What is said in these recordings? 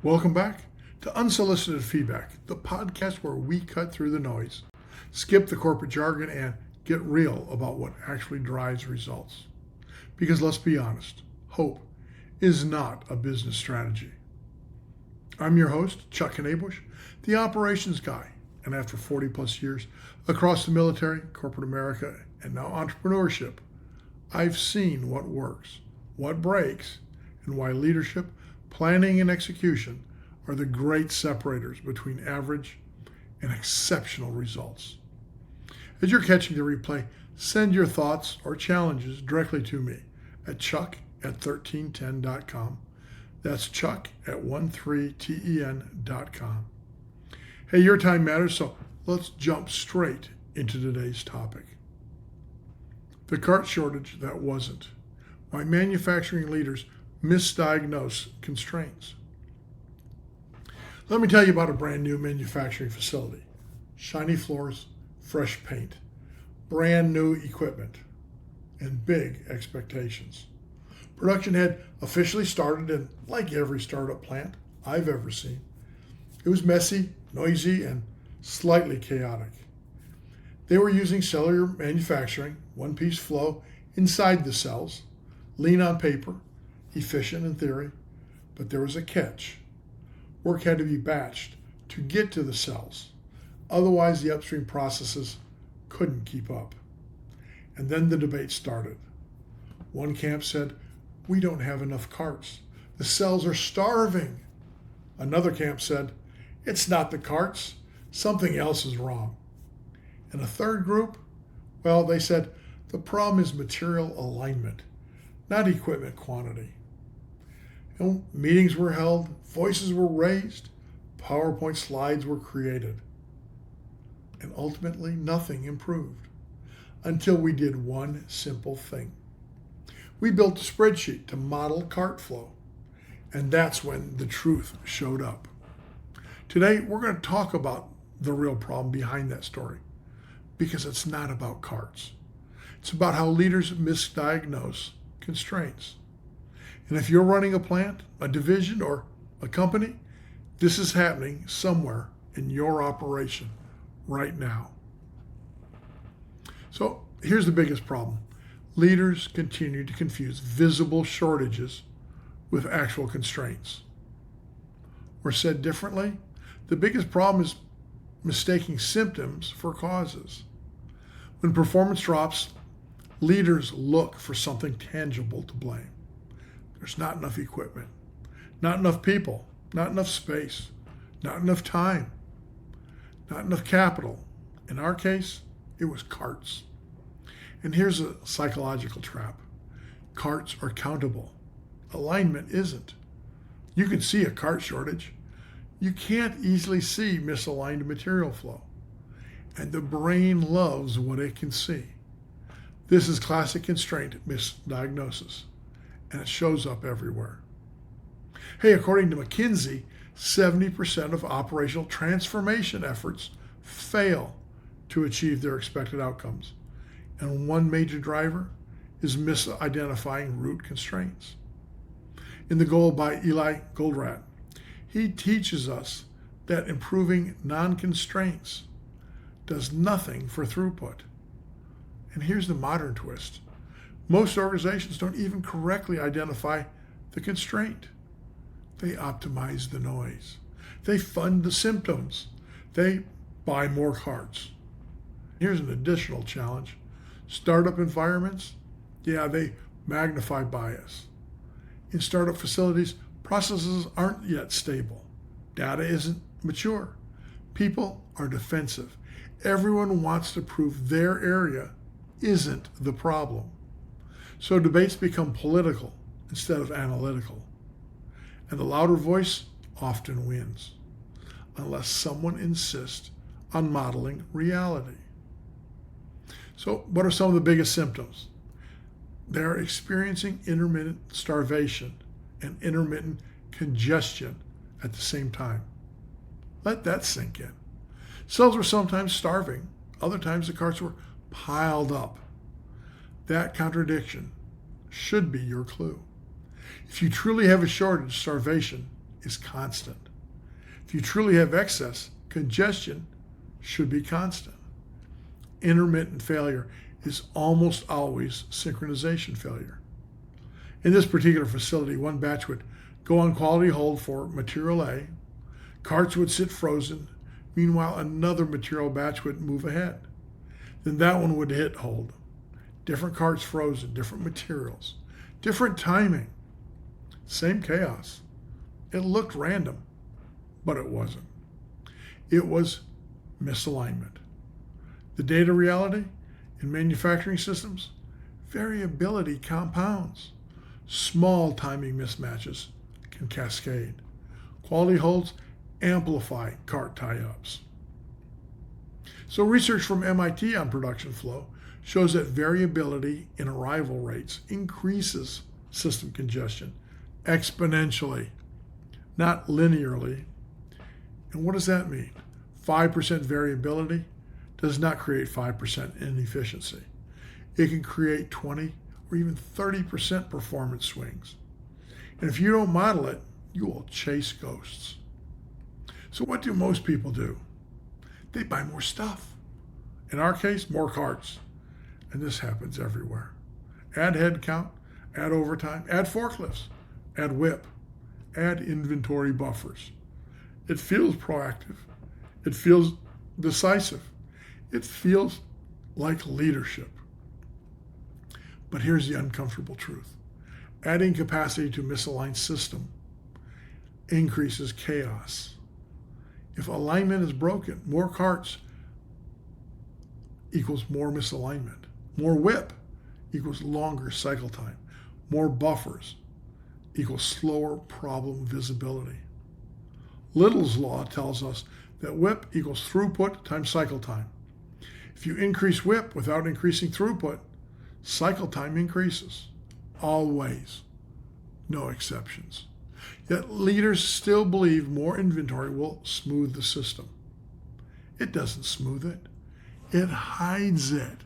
Welcome back to Unsolicited Feedback, the podcast where we cut through the noise, skip the corporate jargon, and get real about what actually drives results. Because let's be honest, hope is not a business strategy. I'm your host, Chuck Knabusch, the operations guy, and after 40 plus years across the military, corporate America, and now entrepreneurship, I've seen what works, what breaks, and why leadership, planning, and execution are the great separators between average and exceptional results. As you're catching the replay, send your thoughts or challenges directly to me at chuck@1310.com. That's chuck@13ten.com. Hey, your time matters, so let's jump straight into today's topic. The cart shortage that wasn't. Why manufacturing leaders misdiagnose constraints. Let me tell you about a brand new manufacturing facility. Shiny floors, fresh paint, brand new equipment, and big expectations. Production had officially started, and like every startup plant I've ever seen, it was messy, noisy, and slightly chaotic. They were using cellular manufacturing, one-piece flow inside the cells, lean on paper, efficient in theory, but there was a catch. Work had to be batched to get to the cells. Otherwise, the upstream processes couldn't keep up. And then the debate started. One camp said, "We don't have enough carts. The cells are starving." Another camp said, "It's not the carts. Something else is wrong." And a third group, well, they said, "The problem is material alignment, not equipment quantity." And meetings were held, voices were raised, PowerPoint slides were created. And ultimately, nothing improved until we did one simple thing. We built a spreadsheet to model cart flow, and that's when the truth showed up. Today, we're going to talk about the real problem behind that story, because it's not about carts. It's about how leaders misdiagnose constraints. And if you're running a plant, a division, or a company, this is happening somewhere in your operation right now. So here's the biggest problem. Leaders continue to confuse visible shortages with actual constraints. Or said differently, the biggest problem is mistaking symptoms for causes. When performance drops, leaders look for something tangible to blame. There's not enough equipment, not enough people, not enough space, not enough time, not enough capital. In our case, it was carts. And here's a psychological trap. Carts are countable. Alignment isn't. You can see a cart shortage. You can't easily see misaligned material flow. And the brain loves what it can see. This is classic constraint misdiagnosis, and it shows up everywhere. Hey, according to McKinsey, 70% of operational transformation efforts fail to achieve their expected outcomes. And one major driver is misidentifying root constraints. In the Goal by Eliyahu Goldratt, he teaches us that improving non-constraints does nothing for throughput. And here's the modern twist. Most organizations don't even correctly identify the constraint. They optimize the noise. They fund the symptoms. They buy more carts. Here's an additional challenge. Startup environments, they magnify bias. In startup facilities, processes aren't yet stable. Data isn't mature. People are defensive. Everyone wants to prove their area isn't the problem. So debates become political instead of analytical. And the louder voice often wins, unless someone insists on modeling reality. So what are some of the biggest symptoms? They're experiencing intermittent starvation and intermittent congestion at the same time. Let that sink in. Cells were sometimes starving. Other times the carts were piled up. That contradiction should be your clue. If you truly have a shortage, starvation is constant. If you truly have excess, congestion should be constant. Intermittent failure is almost always synchronization failure. In this particular facility, one batch would go on quality hold for material A, carts would sit frozen, meanwhile another material batch would move ahead. Then that one would hit hold. Different carts frozen, different materials, different timing, same chaos. It looked random, but it wasn't. It was misalignment. The data reality in manufacturing systems, variability compounds. Small timing mismatches can cascade. Quality holds amplify cart tie-ups. So research from MIT on production flow shows that variability in arrival rates increases system congestion exponentially, not linearly. And what does that mean? 5% variability does not create 5% inefficiency. It can create 20 or even 30% performance swings. And if you don't model it, you will chase ghosts. So what do most people do? They buy more stuff. In our case, more carts. And this happens everywhere. Add headcount, add overtime, add forklifts, add whip, add inventory buffers. It feels proactive. It feels decisive. It feels like leadership. But here's the uncomfortable truth. Adding capacity to a misaligned system increases chaos. If alignment is broken, more carts equals more misalignment. More whip equals longer cycle time. More buffers equals slower problem visibility. Little's law tells us that whip equals throughput times cycle time. If you increase whip without increasing throughput, cycle time increases. Always. No exceptions. Yet leaders still believe more inventory will smooth the system. It doesn't smooth it. It hides it.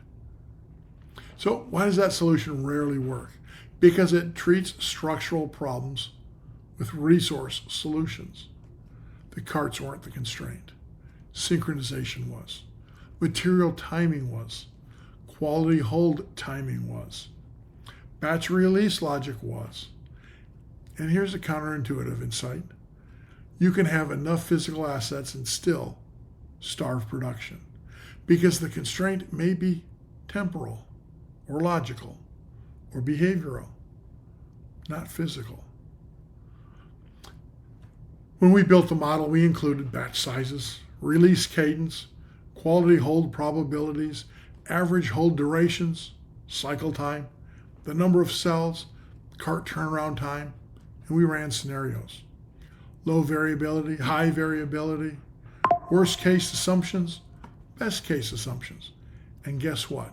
So why does that solution rarely work? Because it treats structural problems with resource solutions. The carts weren't the constraint. Synchronization was. Material timing was. Quality hold timing was. Batch release logic was. And here's a counterintuitive insight. You can have enough physical assets and still starve production because the constraint may be temporal or logical or behavioral, not physical. When we built the model, we included batch sizes, release cadence, quality hold probabilities, average hold durations, cycle time, the number of cells, cart turnaround time, and we ran scenarios. Low variability, high variability, worst case assumptions, best case assumptions. And guess what?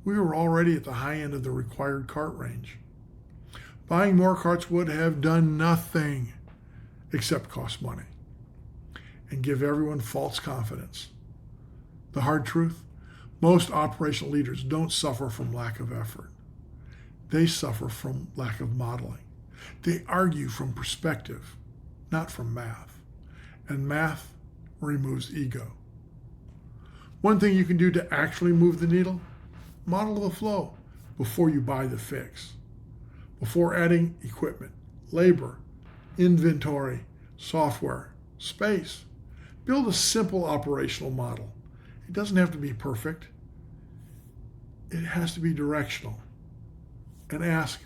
We were already at the high end of the required cart range. Buying more carts would have done nothing except cost money and give everyone false confidence. The hard truth, most operational leaders don't suffer from lack of effort. They suffer from lack of modeling. They argue from perspective, not from math. And math removes ego. One thing you can do to actually move the needle, model the flow before you buy the fix. Before adding equipment, labor, inventory, software, space. Build a simple operational model. It doesn't have to be perfect. It has to be directional. And ask,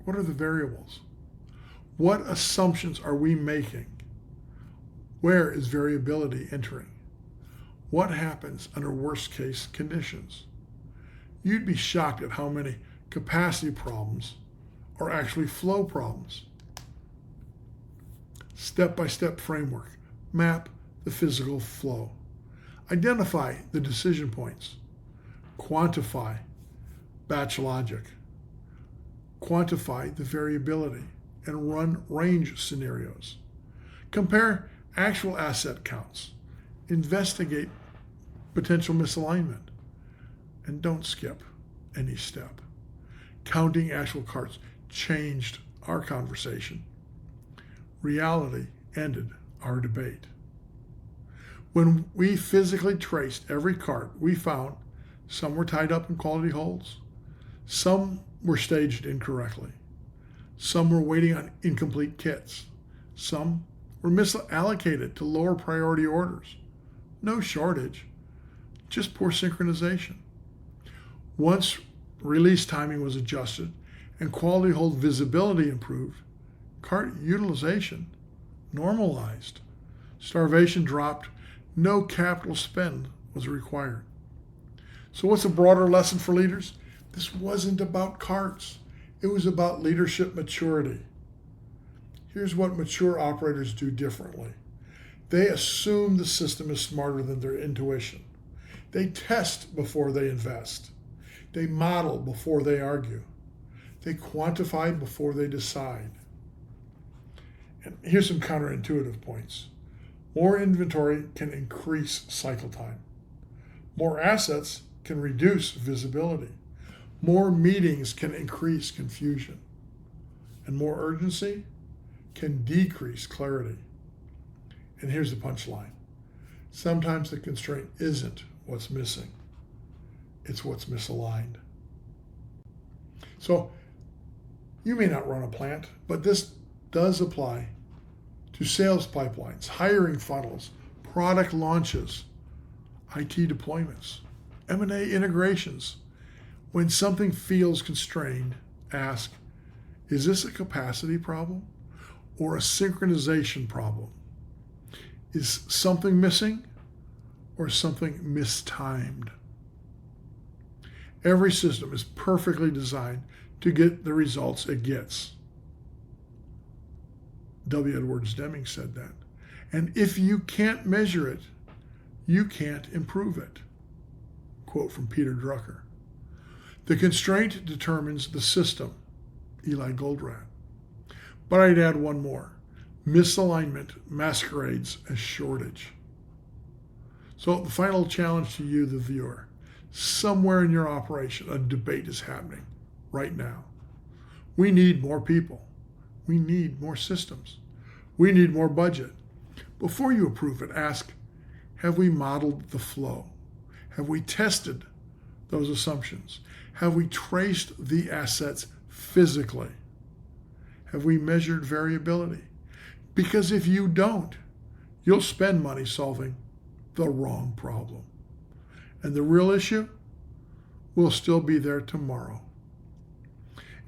what are the variables? What assumptions are we making? Where is variability entering? What happens under worst case conditions? You'd be shocked at how many capacity problems are actually flow problems. Step-by-step framework. Map the physical flow. Identify the decision points. Quantify batch logic. Quantify the variability and run range scenarios. Compare actual asset counts. Investigate potential misalignment. And don't skip any step. Counting actual carts changed our conversation. Reality ended our debate. When we physically traced every cart, we found some were tied up in quality holds, some were staged incorrectly, some were waiting on incomplete kits, some were misallocated to lower priority orders. No shortage, just poor synchronization. Once release timing was adjusted and quality hold visibility improved, cart utilization normalized. Starvation dropped. No capital spend was required. So what's a broader lesson for leaders? This wasn't about carts. It was about leadership maturity. Here's what mature operators do differently. They assume the system is smarter than their intuition. They test before they invest. They model before they argue. They quantify before they decide. And here's some counterintuitive points. More inventory can increase cycle time. More assets can reduce visibility. More meetings can increase confusion. And more urgency can decrease clarity. And here's the punchline. Sometimes the constraint isn't what's missing. It's what's misaligned. So you may not run a plant, but this does apply to sales pipelines, hiring funnels, product launches, IT deployments, M&A integrations. When something feels constrained, ask, is this a capacity problem or a synchronization problem? Is something missing or something mistimed? Every system is perfectly designed to get the results it gets. W. Edwards Deming said that. And if you can't measure it, you can't improve it. Quote from Peter Drucker. The constraint determines the system, Eliyahu Goldratt. But I'd add one more. Misalignment masquerades as shortage. So the final challenge to you, the viewer. Somewhere in your operation, a debate is happening right now. We need more people. We need more systems. We need more budget. Before you approve it, ask, have we modeled the flow? Have we tested those assumptions? Have we traced the assets physically? Have we measured variability? Because if you don't, you'll spend money solving the wrong problem. And the real issue will still be there tomorrow.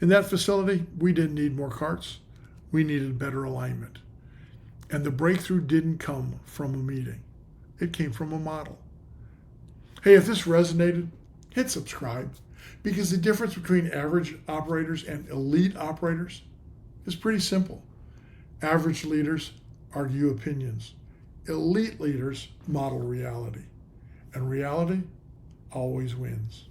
In that facility, we didn't need more carts. We needed better alignment. And the breakthrough didn't come from a meeting. It came from a model. Hey, if this resonated, hit subscribe, because the difference between average operators and elite operators is pretty simple. Average leaders argue opinions. Elite leaders model reality. And reality always wins.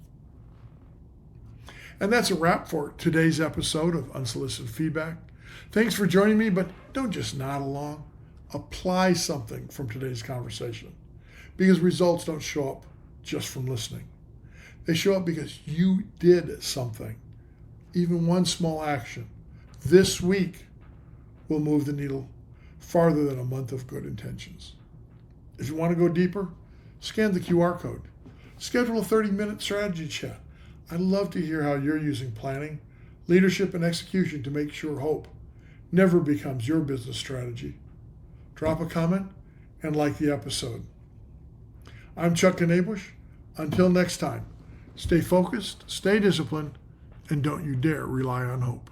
And that's a wrap for today's episode of Unsolicited Feedback. Thanks for joining me, but don't just nod along. Apply something from today's conversation, because results don't show up just from listening. They show up because you did something. Even one small action this week will move the needle farther than a month of good intentions. If you want to go deeper, scan the QR code. Schedule a 30-minute strategy chat. I'd love to hear how you're using planning, leadership, and execution to make sure hope never becomes your business strategy. Drop a comment and like the episode. I'm Chuck Knabusch. Until next time, stay focused, stay disciplined, and don't you dare rely on hope.